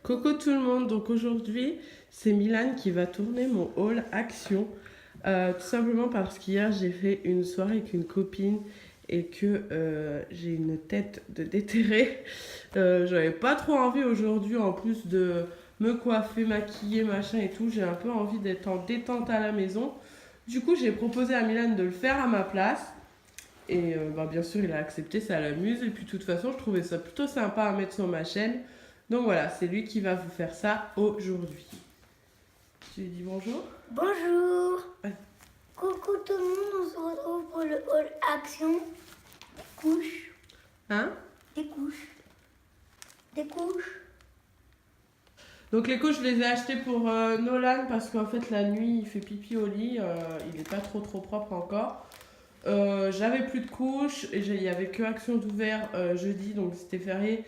Coucou tout le monde, donc aujourd'hui c'est Milan qui va tourner mon haul Action, tout simplement parce qu'hier j'ai fait une soirée avec une copine et que j'ai une tête de déterré. J'avais pas trop envie aujourd'hui, en plus de me coiffer, maquiller, machin et tout, j'ai un peu envie d'être en détente à la maison. Du coup j'ai proposé à Milan de le faire à ma place. Et bien sûr il a accepté, ça l'amuse, et puis de toute façon je trouvais ça plutôt sympa à mettre sur ma chaîne. Donc voilà, c'est lui qui va vous faire ça aujourd'hui. Tu lui dis bonjour? Bonjour. Ouais. Coucou tout le monde, on se retrouve pour le haul Action. Des couches. Hein? Des couches. Des couches. Donc les couches, je les ai achetées pour Nolan parce qu'en fait la nuit il fait pipi au lit, il n'est pas trop propre encore. J'avais plus de couches, et il n'y avait que Action d'ouvert jeudi, donc c'était férié.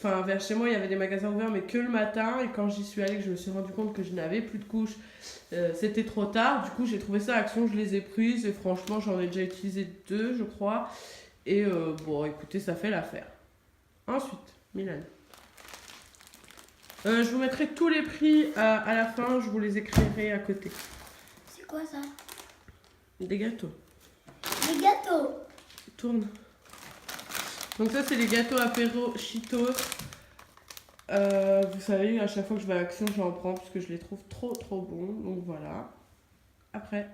Enfin, vers chez moi, il y avait des magasins ouverts, mais que le matin. Et quand j'y suis allée, que je me suis rendu compte que je n'avais plus de couches, c'était trop tard. Du coup, j'ai trouvé ça à Action, je les ai prises. Et franchement, j'en ai déjà utilisé 2, je crois. Et bon, écoutez, ça fait l'affaire. Ensuite, Milan. Je vous mettrai tous les prix à la fin, je vous les écrirai à côté. C'est quoi ça? Des gâteaux. Des gâteaux. Tourne. Donc ça c'est les gâteaux apéro Cheetos. Vous savez, à chaque fois que je vais à Action, j'en prends parce que je les trouve trop bons. Donc voilà. Après.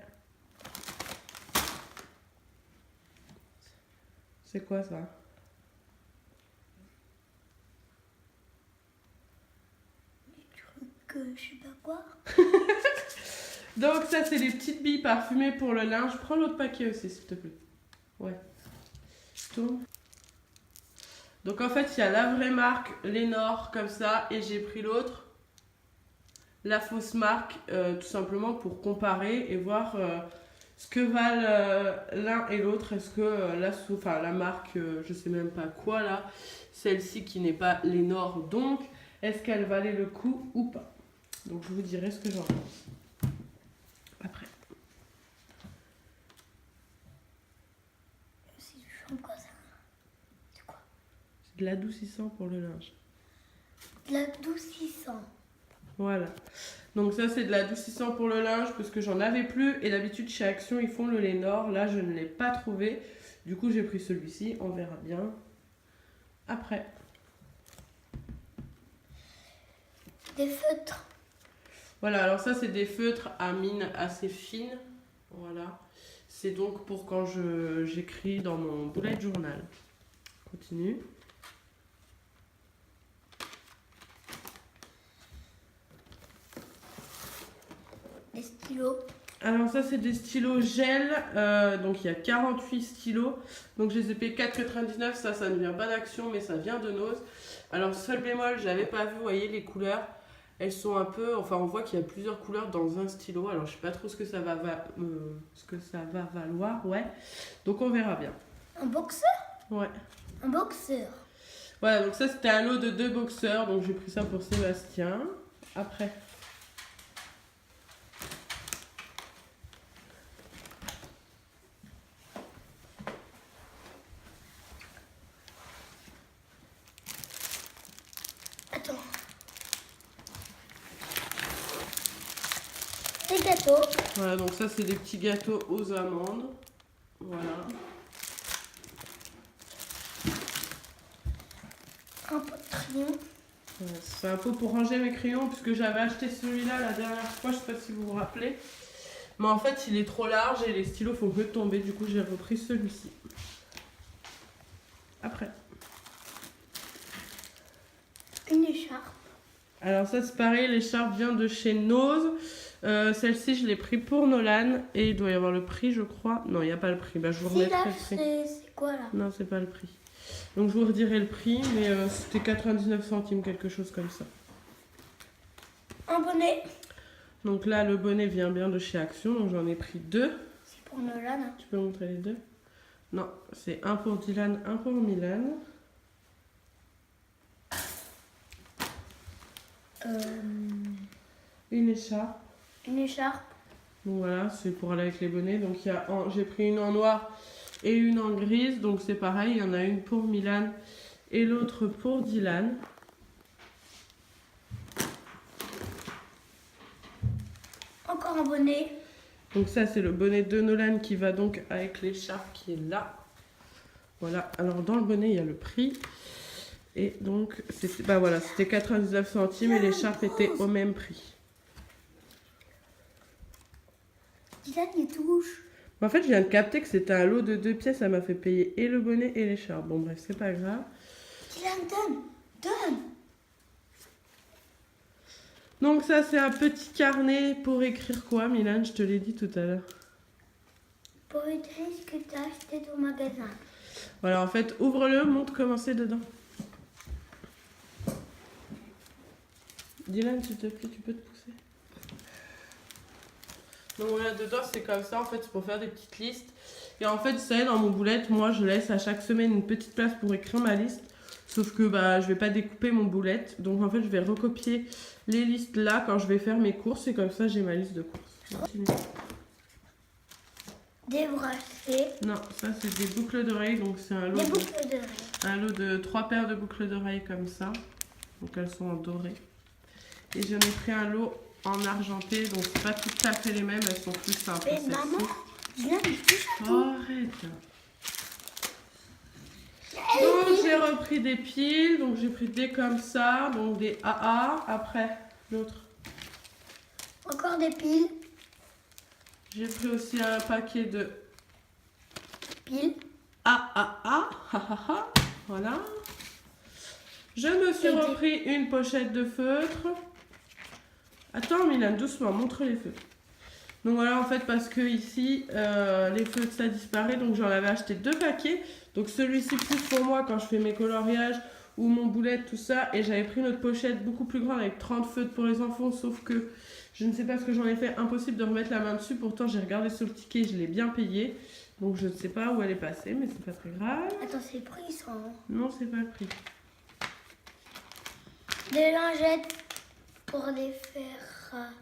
C'est quoi ça? Des trucs, je sais pas quoi. Donc ça c'est les petites billes parfumées pour le linge. Prends l'autre paquet aussi s'il te plaît. Ouais. Je tourne. Donc en fait il y a la vraie marque Lénore comme ça, et j'ai pris l'autre, la fausse marque, tout simplement pour comparer et voir ce que valent l'un et l'autre. Est-ce que la marque, je sais même pas quoi là, celle-ci qui n'est pas Lénore, donc est-ce qu'elle valait le coup ou pas? Donc je vous dirai ce que j'en pense après. C'est du shampoing ça. C'est quoi? De l'adoucissant pour le linge. De l'adoucissant. Voilà. Donc ça c'est de l'adoucissant pour le linge parce que j'en avais plus, et d'habitude chez Action ils font le Lénore. Là je ne l'ai pas trouvé. Du coup j'ai pris celui-ci, on verra bien après. Des feutres. Voilà, alors ça c'est des feutres à mine assez fine. Voilà. C'est donc pour quand j'écris dans mon bullet journal. Continue. Des stylos. Alors ça c'est des stylos gel, donc il y a 48 stylos, donc je les ai payés 4,99, ça ne vient pas d'Action mais ça vient de Nose. Alors seul bémol, j'avais pas vu, vous voyez les couleurs, elles sont un peu, enfin on voit qu'il y a plusieurs couleurs dans un stylo, alors je sais pas trop ce que ça va valoir, ouais, donc on verra bien. Un boxeur? Ouais. Un boxeur. Voilà, donc ça c'était un lot de 2 boxeurs, donc j'ai pris ça pour Sébastien. Après. Attends. Des gâteaux. Voilà, donc ça c'est des petits gâteaux aux amandes. Voilà. Un pot de crayon. C'est un pot pour ranger mes crayons, puisque j'avais acheté celui-là la dernière fois, je sais pas si vous vous rappelez. Mais en fait il est trop large et les stylos font que tomber, du coup j'ai repris celui-ci. Après. Une écharpe. Alors ça c'est pareil, l'écharpe vient de chez Nose. Celle-ci je l'ai pris pour Nolan, et il doit y avoir le prix je crois. Non, il n'y a pas le prix, bah, je vous Si, là, remettrai le prix. c'est quoi là? Non, c'est pas le prix. Donc je vous redirai le prix, mais c'était 99 centimes, quelque chose comme ça. Un bonnet. Donc là, le bonnet vient bien de chez Action, donc j'en ai pris 2. C'est pour Nolan. Tu peux montrer les 2? Non, c'est un pour Dylan, un pour Milan. Une écharpe. Une écharpe. Donc voilà, c'est pour aller avec les bonnets. Donc j'ai pris une en noir et une en grise. Donc c'est pareil, il y en a une pour Milan et l'autre pour Dylan. Encore un bonnet. Donc ça c'est le bonnet de Nolan qui va donc avec l'écharpe qui est là. Voilà, alors dans le bonnet il y a le prix. Et donc c'était 99 centimes et l'écharpe était au même prix. Dylan il touche. En fait je viens de capter que c'était un lot de 2 pièces, ça m'a fait payer et le bonnet et l'écharpe. Bon bref, c'est pas grave. Dylan, donne. Donc ça c'est un petit carnet pour écrire quoi, Milan? Je te l'ai dit tout à l'heure. Pour écrire ce que tu as acheté au magasin. Voilà, en fait, ouvre-le, montre comment c'est dedans. Dylan, s'il te plaît, tu peux te pousser. Donc voilà, dedans c'est comme ça, en fait, c'est pour faire des petites listes. Et en fait, vous savez, dans mon boulette, moi je laisse à chaque semaine une petite place pour écrire ma liste. Sauf que je vais pas découper mon boulette. Donc en fait, je vais recopier les listes là quand je vais faire mes courses. Et comme ça, j'ai ma liste de courses. Continue. Des bracelets. Non, ça c'est des boucles d'oreilles. Donc c'est un lot de 3 paires de boucles d'oreilles comme ça. Donc elles sont en doré. Et j'en ai pris un lot en argenté. Donc c'est pas tout à fait les mêmes. Elles sont plus simples. Mais maman, Dylan il touche à tout. Arrête. Donc j'ai repris des piles, donc j'ai pris des comme ça, donc des AA, après l'autre. Encore des piles. J'ai pris aussi un paquet de Piles. AAA, voilà. Je me suis repris une pochette de feutres. Attends Milan, doucement, montre les feutres. Donc voilà, en fait, parce que ici, les feutres, ça disparaît, donc j'en avais acheté 2 paquets. Donc celui-ci plus pour moi quand je fais mes coloriages ou mon boulette, tout ça. Et j'avais pris une autre pochette beaucoup plus grande avec 30 feutres pour les enfants, sauf que je ne sais pas ce que j'en ai fait, impossible de remettre la main dessus. Pourtant, j'ai regardé sur le ticket, je l'ai bien payé. Donc je ne sais pas où elle est passée, mais c'est pas très grave. Attends, c'est le prix ça. Hein. Non, c'est pas le prix. Des lingettes pour les faire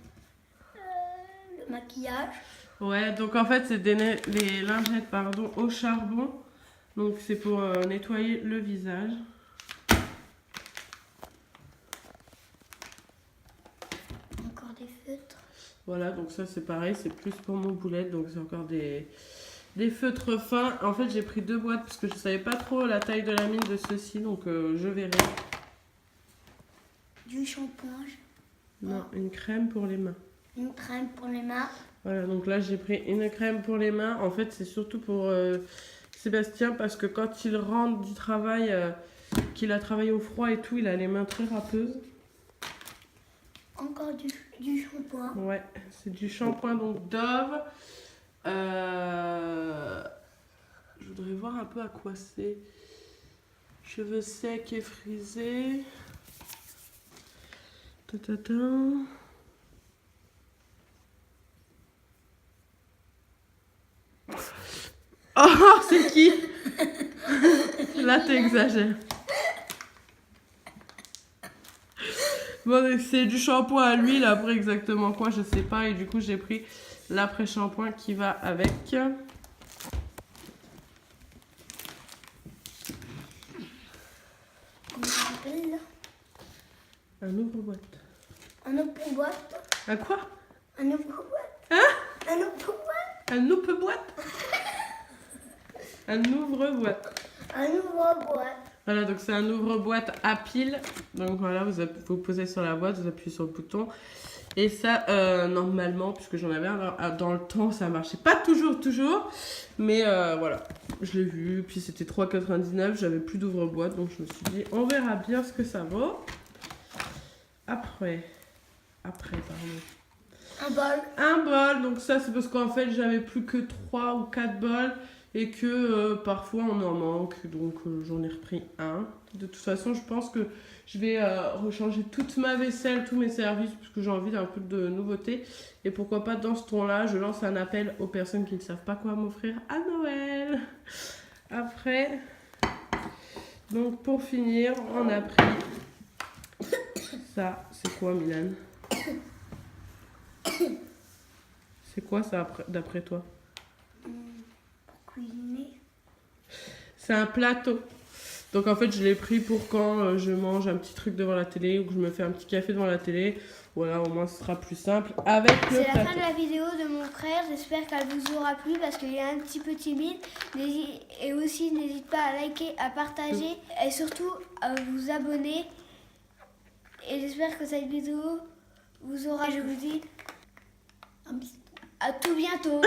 le maquillage. Ouais, donc en fait, c'est les lingettes au charbon. Donc c'est pour nettoyer le visage. Encore des feutres. Voilà, donc ça c'est pareil, c'est plus pour mon boulette. Donc c'est encore des feutres fins. En fait, j'ai pris 2 boîtes parce que je savais pas trop la taille de la mine de ceux-ci. Donc je verrai. Du shampoing. Non, une crème pour les mains. Une crème pour les mains. Voilà, donc là j'ai pris une crème pour les mains. En fait, c'est surtout pour Sébastien parce que quand il rentre du travail, qu'il a travaillé au froid et tout, il a les mains très râpeuses. Encore du shampoing. Ouais, c'est du shampoing donc Dove. Je voudrais voir un peu à quoi c'est. Cheveux secs et frisés. Ta-ta-ta. Oh, c'est qui? Là, t'exagères. Bon, c'est du shampoing à l'huile, après exactement quoi, je sais pas. Et du coup, j'ai pris l'après-shampoing qui va avec. Comment ça s'appelle? Un ouvre-boîte. Un ouvre-boîte. Un quoi? Un ouvre-boîte. Hein? Un ouvre-boîte. Un ouvre-boîte? Un ouvre-boîte. Un ouvre-boîte. Voilà, donc c'est un ouvre-boîte à pile. Donc voilà, vous posez sur la boîte, vous appuyez sur le bouton. Et ça, normalement, puisque j'en avais un dans le temps, ça marchait pas toujours. Mais voilà, je l'ai vu. Puis c'était 3,99. J'avais plus d'ouvre-boîte. Donc je me suis dit, on verra bien ce que ça vaut. Après, pardon. Un bol. Un bol, donc ça c'est parce qu'en fait j'avais plus que 3 ou 4 bols et que parfois on en manque, donc j'en ai repris un. De toute façon, je pense que je vais rechanger toute ma vaisselle, tous mes services, parce que j'ai envie d'un peu de nouveauté. Et pourquoi pas dans ce ton-là, je lance un appel aux personnes qui ne savent pas quoi m'offrir à Noël. Après, donc pour finir, on a pris Ça, c'est quoi, Milan? C'est quoi ça d'après toi? Pour cuisiner. C'est un plateau. Donc en fait, je l'ai pris pour quand je mange un petit truc devant la télé ou que je me fais un petit café devant la télé. Voilà, au moins ce sera plus simple avec le C'est plateau. la fin de la vidéo de mon frère. J'espère qu'elle vous aura plu parce qu'il est un petit peu timide. Et aussi, n'hésite pas à liker, à partager et surtout à vous abonner. Et j'espère que cette vidéo vous aura. Je vous dis à tout bientôt.